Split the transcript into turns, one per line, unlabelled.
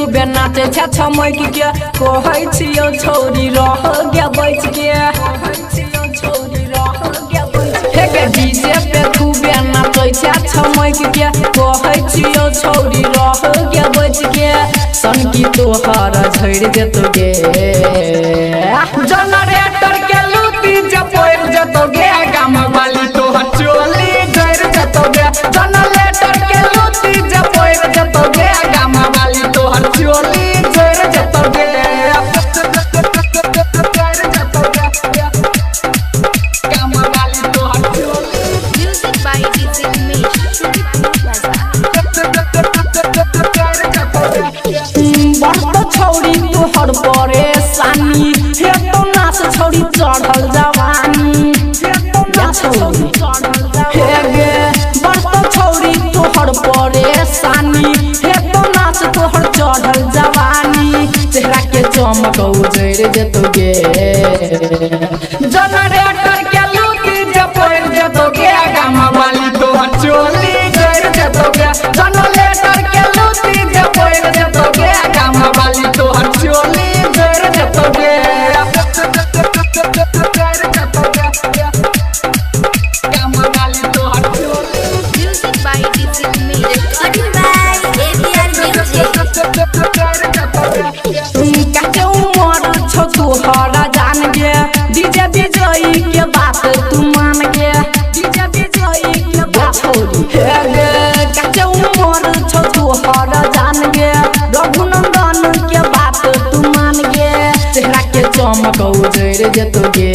खूबे नाचे छे छमक के कहै छियो छोरी रह गे बच के हे डीजे पे खूबे नाचे छे छमक के कहै छियो छोरी रह गे बच के सनकी तोहर झड़ जेतो गे जनरेटर के लूटी जपोर जतो गे गाम वाली तोहर चोली झड़ जतो गे जनरेटर के लूटी जपोर जतो गे गाम वाली तोहर चोली झड़ जतो गे गाम वाली तोहर चोली
Music by DJ Umesh,
बहुत छौरी तोहर परेशानी हे तो नाच छौरी चढ़ल जवानी हे गे बहुत छौरी तोहर परेशानी हे तो नाच तोहर चढ़ल जवानी चेहरा के चमक उजड़ जेतो गे जनरेटर के लूटी जपोर जेतो गे गाम वाली तोहर चोली झड़ जेतो गे जनरेटर के लूटी जपोर जेतो गे गाम वाली तोहर चोली झड़ जेतो गे गाम वाली तोहर चोली
music by DJ Umesh, recorded by ABR Music.
काटे उमर छो तोहरा जान गे डीजे विजयी के बात तू मान गे डीजे विजयी के बात छोड़ी हे गे काटे उमर छो तोहरा जान गे रघुनंदन के बात तू मान गे चेहरा के चमक उजड़ जेतो गे